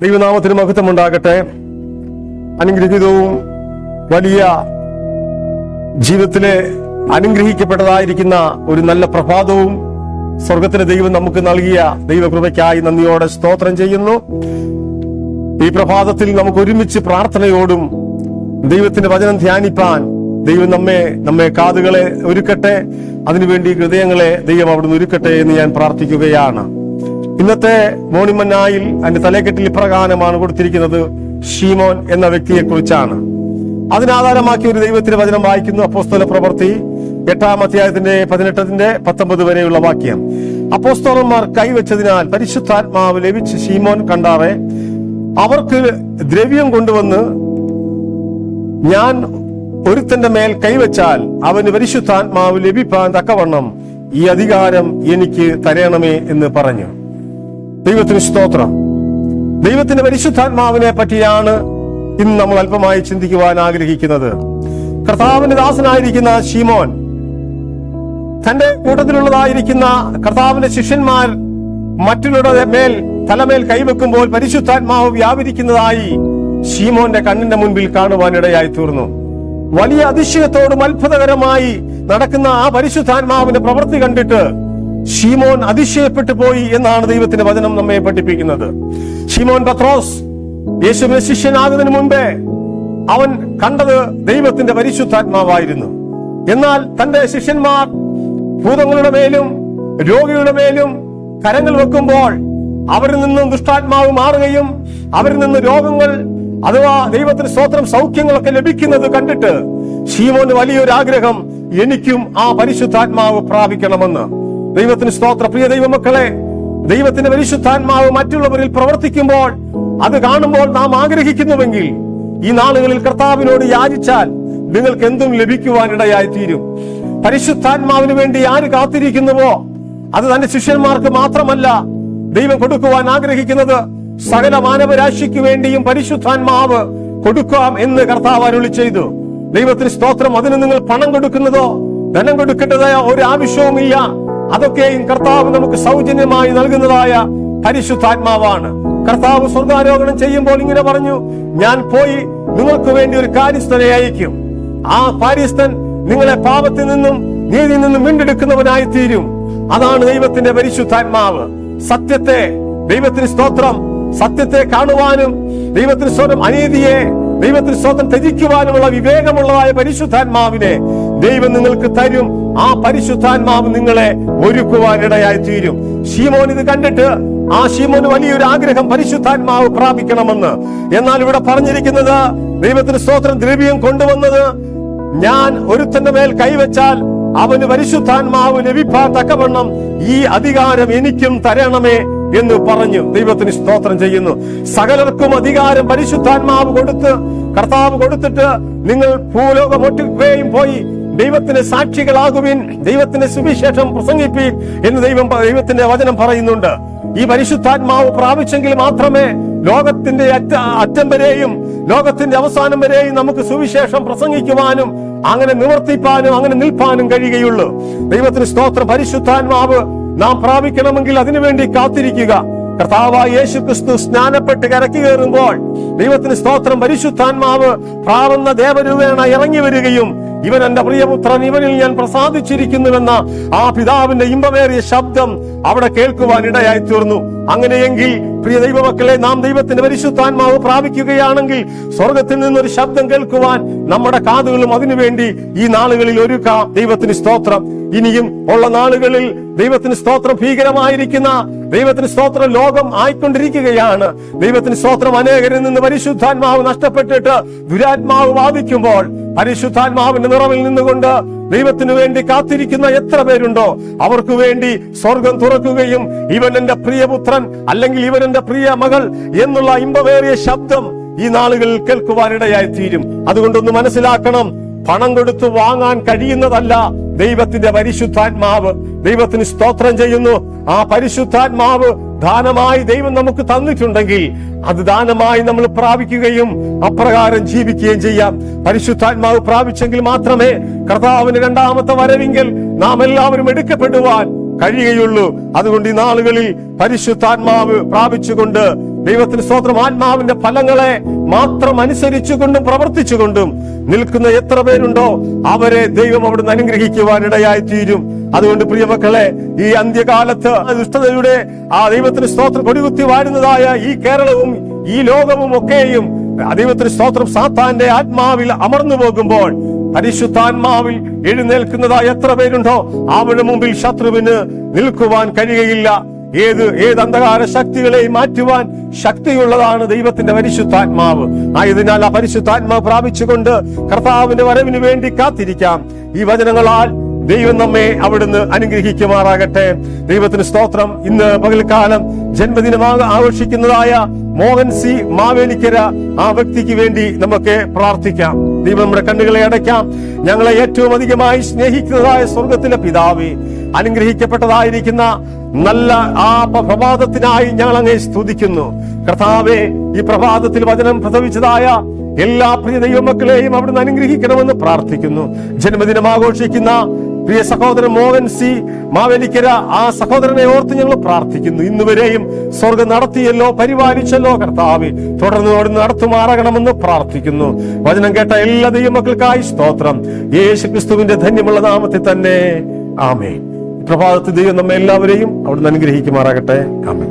ദൈവനാമത്തിന് മഹത്വമുണ്ടാകട്ടെ. അനുഗ്രഹീതവും വലിയ ജീവിതത്തിലെ അനുഗ്രഹിക്കപ്പെട്ടതായിരിക്കുന്ന ഒരു നല്ല പ്രഭാതവും സ്വർഗത്തിലെ ദൈവം നമുക്ക് നൽകിയ ദൈവകൃപയ്ക്കായി നന്ദിയോടെ സ്തോത്രം ചെയ്യുന്നു. ഈ പ്രഭാതത്തിൽ നമുക്ക് ഒരുമിച്ച് പ്രാർത്ഥനയോടും ദൈവത്തിന്റെ വചനം ധ്യാനിപ്പാൻ ദൈവം നമ്മെ കാതുകളെ ഒരുക്കട്ടെ. അതിനുവേണ്ടി ഹൃദയങ്ങളെ ദൈവം അവിടുന്ന് ഒരുക്കട്ടെ എന്ന് ഞാൻ പ്രാർത്ഥിക്കുകയാണ്. ഇന്നത്തെ മോണിമന്നായിൽ അതിന്റെ തലക്കെട്ടിൽ ഇപ്രകാരമാണ് കൊടുത്തിരിക്കുന്നത്: ശീമോൻ എന്ന വ്യക്തിയെ കുറിച്ചാണ്. അതിനാധാരമാക്കി ഒരു ദൈവത്തിന്റെ വചനം വായിക്കുന്നു. അപ്പോസ്തല പ്രവൃത്തി 8-ാം അധ്യായത്തിന്റെ 18-19 വരെയുള്ള വാക്യം. അപ്പോസ്തലന്മാർ കൈവച്ചതിനാൽ പരിശുദ്ധാത്മാവ് ലഭിച്ച ശീമോൻ കണ്ടാറെ അവർക്ക് ദ്രവ്യം കൊണ്ടുവന്ന്, ഞാൻ ഒരുത്തന്റെ മേൽ കൈവച്ചാൽ അവന് പരിശുദ്ധാത്മാവ് ലഭിപ്പാൻ തക്കവണ്ണം ഈ അധികാരം എനിക്ക് തരണമേ എന്ന് പറഞ്ഞു. ദൈവത്തിന് സ്തോത്രം. ദൈവത്തിന്റെ പരിശുദ്ധാത്മാവിനെ പറ്റിയാണ് ഇന്ന് നമ്മൾ അല്പമായി ചിന്തിക്കുവാൻ ആഗ്രഹിക്കുന്നത്. കർത്താവിന്റെ ദാസനായിരിക്കുന്ന ശീമോൻ തന്റെ കൂട്ടത്തിലുള്ളതായിരിക്കുന്ന കർത്താവിന്റെ ശിഷ്യന്മാർ മറ്റുള്ളവരുടെ മേൽ തലമേൽ കൈവെക്കുമ്പോൾ പരിശുദ്ധാത്മാവ് വ്യാപരിക്കുന്നതായി ശീമോന്റെ കണ്ണിന്റെ മുൻപിൽ കാണുവാനിടയായി തീർന്നു. വലിയ അതിശയത്തോടും അത്ഭുതകരമായി നടക്കുന്ന ആ പരിശുദ്ധാത്മാവിന്റെ പ്രവൃത്തി കണ്ടിട്ട് ശീമോൻ അതിശയപ്പെട്ടു പോയി എന്നാണ് ദൈവത്തിന്റെ വചനം നമ്മെ പഠിപ്പിക്കുന്നത്. ശീമോൻ പത്രോസ് യേശുവിന്റെ ശിഷ്യനാകുന്നതിന് മുൻപേ അവൻ കണ്ടത് ദൈവത്തിന്റെ പരിശുദ്ധാത്മാവായിരുന്നു. എന്നാൽ തന്റെ ശിഷ്യന്മാർ ഭൂതങ്ങളുടെ മേലും രോഗികളുടെ മേലും കരങ്ങൾ വെക്കുമ്പോൾ അവരിൽ നിന്നും ദുഷ്ടാത്മാവ് മാറുകയും അവരിൽ നിന്ന് രോഗങ്ങൾ അഥവാ ദൈവത്തിന് സ്തോത്രം സൗഖ്യങ്ങളൊക്കെ ലഭിക്കുന്നത് കണ്ടിട്ട് ശീമോന് വലിയൊരു ആഗ്രഹം, എനിക്കും ആ പരിശുദ്ധാത്മാവ് പ്രാപിക്കണമെന്ന്. ദൈവത്തിന് സ്തോത്ര. പ്രിയ ദൈവമക്കളെ, ദൈവത്തിന്റെ പരിശുദ്ധാത്മാവ് മറ്റുള്ളവരിൽ പ്രവർത്തിക്കുമ്പോൾ അത് കാണുമ്പോൾ നാം ആഗ്രഹിക്കുന്നുവെങ്കിൽ ഈ നാളുകളിൽ കർത്താവിനോട് യാചിച്ചാൽ നിങ്ങൾക്ക് എന്തും ലഭിക്കുവാനിടയായി തീരും. പരിശുദ്ധാത്മാവിന് വേണ്ടി ആര് കാത്തിരിക്കുന്നുവോ അത് തന്റെ ശിഷ്യന്മാർക്ക് മാത്രമല്ല ദൈവം കൊടുക്കുവാൻ ആഗ്രഹിക്കുന്നത്, സകല മാനവരാശിക്ക് വേണ്ടിയും പരിശുദ്ധാത്മാവ് കൊടുക്കാം എന്ന് കർത്താവ് അരുളി ചെയ്തു. ദൈവത്തിന് സ്തോത്രം. അതിന് നിങ്ങൾ പണം കൊടുക്കുന്നതോ ധനം കൊടുക്കേണ്ടതായ ഒരു ആവശ്യവുമില്ല. അതൊക്കെയും കർത്താവ് നമുക്ക് സൗജന്യമായി നൽകുന്നതായ പരിശുദ്ധാത്മാവാണ്. കർത്താവ് സ്വർഗാരോഹണം ചെയ്യുമ്പോൾ ഇങ്ങനെ പറഞ്ഞു, ഞാൻ പോയി നിങ്ങൾക്ക് വേണ്ടി ഒരു കാര്യസ്ഥനെ അയക്കും. ആ കാര്യസ്ഥൻ നിങ്ങളെ പാപത്തിൽ നിന്നും നീതിയിൽ നിന്നും വീണ്ടെടുക്കുന്നവനായി തീരും. അതാണ് ദൈവത്തിന്റെ പരിശുദ്ധാത്മാവ്. സത്യത്തെ, ദൈവത്തിന് സ്തോത്രം, സത്യത്തെ കാണുവാനും ദൈവത്തിന് സ്തോത്രം അനീതിയെ ദൈവത്തിന് സ്തോത്രം ത്യജിക്കുവാനുമുള്ള വിവേകമുള്ളതായ പരിശുദ്ധാത്മാവിനെ ദൈവം നിങ്ങൾക്ക് തരും. ആ പരിശുദ്ധാത്മാവ് നിങ്ങളെ ഒരുക്കുവാനിടയായി തീരും. ശീമോൻ ഇത് കണ്ടിട്ട് ആ ശീമോന് വലിയൊരു ആഗ്രഹം പരിശുദ്ധാത്മാവ് പ്രാപിക്കണമെന്ന്. എന്നാൽ ഇവിടെ പറഞ്ഞിരിക്കുന്നത് ദൈവത്തിന് സ്തോത്രം ദ്രവ്യം കൊണ്ടുവന്നത്, ഞാൻ ഒരുത്തന്റെ മേൽ കൈവച്ചാൽ അവന് പരിശുദ്ധാത്മാവ് ലഭിപ്പാൻ തക്കവണ്ണം ഈ അധികാരം എനിക്കും തരണമേ എന്ന് പറഞ്ഞു. ദൈവത്തിന് സ്തോത്രം ചെയ്യുന്നു. സകലർക്കും അധികാരം പരിശുദ്ധാത്മാവ് കൊടുത്ത് കർത്താവ് കൊടുത്തിട്ട് നിങ്ങൾ ഭൂലോകം ഒട്ടുകയും പോയി ദൈവത്തിന്റെ സാക്ഷികളാകുവിൻ, ദൈവത്തിന്റെ സുവിശേഷം പ്രസംഗിപ്പീൻ എന്ന് ദൈവത്തിന്റെ വചനം പറയുന്നുണ്ട്. ഈ പരിശുദ്ധാത്മാവ് പ്രാപിച്ചെങ്കിൽ മാത്രമേ ലോകത്തിന്റെ അറ്റം വരെയും ലോകത്തിന്റെ അവസാനം വരെയും നമുക്ക് സുവിശേഷം പ്രസംഗിക്കുവാനും അങ്ങനെ നിവർത്തിപ്പാനും അങ്ങനെ നിൽപ്പാനും കഴിയുകയുള്ളൂ. ദൈവത്തിന് സ്തോത്രം. പരിശുദ്ധാത്മാവ് നാം പ്രാപിക്കണമെങ്കിൽ അതിനുവേണ്ടി കാത്തിരിക്കുക. കർത്താവായ യേശു ക്രിസ്തു സ്നാനപ്പെട്ട് കരക്കി കയറുമ്പോൾ ദൈവത്തിന് സ്തോത്രം പരിശുദ്ധാത്മാവ് പ്രാവുന്ന ദേവരൂപേണ ഇറങ്ങി വരികയും, ഇവൻ എന്റെ പ്രിയപുത്രൻ, ഇവനിൽ ഞാൻ പ്രസാദിച്ചിരിക്കുന്നുവെന്ന ആ പിതാവിന്റെ ഇമ്പമേറിയ ശബ്ദം അവിടെ കേൾക്കുവാൻ ഇടയായി തീർന്നു. അങ്ങനെയെങ്കിൽ പ്രിയ ദൈവമക്കളെ, നാം ദൈവത്തിന്റെ പരിശുദ്ധാത്മാവ് പ്രാപിക്കുകയാണെങ്കിൽ സ്വർഗത്തിൽ നിന്നൊരു ശബ്ദം കേൾക്കുവാൻ നമ്മുടെ കാതുകളും അതിനുവേണ്ടി ഈ നാളുകളിൽ ഒരുക്കാം. ദൈവത്തിന് സ്തോത്രം. ഇനിയും ഉള്ള നാളുകളിൽ ദൈവത്തിന് സ്തോത്രം ഭീകരമായിരിക്കുന്ന ദൈവത്തിന് സ്തോത്രം ലോകം ആയിക്കൊണ്ടിരിക്കുകയാണ്. ദൈവത്തിന് സ്തോത്രം. അനേകരിൽ നിന്ന് പരിശുദ്ധാത്മാവ് നഷ്ടപ്പെട്ടിട്ട് ദുരാത്മാവ് ബാധിക്കുമ്പോൾ പരിശുദ്ധാത്മാവിന്റെ നിറവിൽ നിന്നുകൊണ്ട് ദൈവത്തിനു വേണ്ടി കാത്തിരിക്കുന്ന എത്ര പേരുണ്ടോ അവർക്ക് വേണ്ടി സ്വർഗം തുറക്കുകയും ഇവൻ എന്റെ പ്രിയപുത്രൻ അല്ലെങ്കിൽ ഇവൻ എന്റെ പ്രിയ മകൾ എന്നുള്ള ഇമ്പമേറിയ ശബ്ദം ഈ നാളുകളിൽ കേൾക്കുവാനിടയായി തീരും. അതുകൊണ്ടൊന്ന് മനസ്സിലാക്കണം, പണം കൊടുത്തു വാങ്ങാൻ കഴിയുന്നതല്ല ദൈവത്തിന്റെ പരിശുദ്ധാത്മാവ്. ദൈവത്തിന് സ്തോത്രം ചെയ്യുന്നു. ആ പരിശുദ്ധാത്മാവ് ദാനമായി ദൈവം നമുക്ക് തന്നിട്ടുണ്ടെങ്കിൽ അത് ദാനമായി നമ്മൾ പ്രാപിക്കുകയും അപ്രകാരം ജീവിക്കുകയും ചെയ്യാം. പരിശുദ്ധാത്മാവ് പ്രാപിച്ചെങ്കിൽ മാത്രമേ കർത്താവിന് രണ്ടാമത്തെ വരവെങ്കിൽ നാം എല്ലാവരും എടുക്കപ്പെടുവാൻ കഴിയുകയുള്ളൂ. അതുകൊണ്ട് ഈ നാളുകളിൽ പരിശുദ്ധാത്മാവ് പ്രാപിച്ചുകൊണ്ട് ദൈവത്തിന് സ്തോത്രം, ആത്മാവിന്റെ ഫലങ്ങളെ മാത്രം അനുസരിച്ചുകൊണ്ടും പ്രവർത്തിച്ചുകൊണ്ടും നിൽക്കുന്ന എത്ര പേരുണ്ടോ അവരെ ദൈവം അവിടുന്ന് അനുഗ്രഹിക്കുവാൻ ഇടയായി തീരും. അതുകൊണ്ട് പ്രിയമക്കളെ, ഈ അന്ത്യകാലത്ത് ദുഷ്ടതയുടെ ദൈവത്തിന് സ്തോത്രം കൊടികുത്തി വാഴുന്നതായ ഈ കേരളവും ഈ ലോകവും ഒക്കെയും ദൈവത്തിന് സ്തോത്രം സാത്താന്റെ ആത്മാവിൽ അമർന്നു പോകുമ്പോൾ പരിശുദ്ധാത്മാവിൽ എഴുന്നേൽക്കുന്നതായ എത്ര പേരുണ്ടോ അവരുടെ മുമ്പിൽ ശത്രുവിന് നിൽക്കുവാൻ കഴിയുകയില്ല. ഏത് അന്ധകാര ശക്തികളെയും മാറ്റുവാൻ ശക്തിയുള്ളതാണ് ദൈവത്തിന്റെ പരിശുദ്ധാത്മാവ്. ആയതിനാൽ ആ പരിശുദ്ധാത്മാവ് പ്രാപിച്ചുകൊണ്ട് കർത്താവിന്റെ വരവിന് വേണ്ടി കാത്തിരിക്കാം. ഈ വചനങ്ങളാൽ ദൈവം നമ്മെ അവിടുന്ന് അനുഗ്രഹിക്കുമാറാകട്ടെ. ദൈവത്തിന് സ്തോത്രം. ഇന്ന് പകൽക്കാലം ജന്മദിനം ആഘോഷിക്കുന്നതായ മോഹൻ സി മാവേലിക്കര, ആ വ്യക്തിക്ക് വേണ്ടി നമുക്ക് പ്രാർത്ഥിക്കാം. ദൈവം നമ്മുടെ കണ്ണുകളെ അടയ്ക്കാം. ഞങ്ങളെ ഏറ്റവും അധികമായി സ്നേഹിക്കുന്നതായ സ്വർഗത്തിലെ പിതാവേ, അനുഗ്രഹിക്കപ്പെട്ടതായിരിക്കുന്ന നല്ല ആ പ്രഭാതത്തിനായി ഞങ്ങൾ അങ്ങേ സ്തുതിക്കുന്നു. കർത്താവേ, ഈ പ്രഭാതത്തിൽ വചനം പ്രസവിച്ചതായ എല്ലാ പ്രിയ ദൈവമക്കളെയും അവിടുന്ന് അനുഗ്രഹിക്കണമെന്ന് പ്രാർത്ഥിക്കുന്നു. ജന്മദിനം ആഘോഷിക്കുന്ന പ്രിയ സഹോദരൻ മോഹൻ സി മാവേലിക്കര, ആ സഹോദരനെ ഓർത്ത് ഞങ്ങൾ പ്രാർത്ഥിക്കുന്നു. ഇന്നുവരെയും സ്വർഗം നടത്തിയല്ലോ, പരിപാലിച്ചല്ലോ കർത്താവേ, തുടർന്ന് നടത്തുമാറാകണമെന്ന് പ്രാർത്ഥിക്കുന്നു. വചനം കേട്ട എല്ലാ ദൈവമക്കൾക്കായി സ്തോത്രം. യേശു ക്രിസ്തുവിന്റെ ധന്യമുള്ള നാമത്തിൽ തന്നെ ആമേൻ. പ്രഭാതത്തിൽ ദൈവം നമ്മെ എല്ലാവരെയും അവിടുന്ന് അനുഗ്രഹിക്കുമാറാകട്ടെ. ആമേൻ.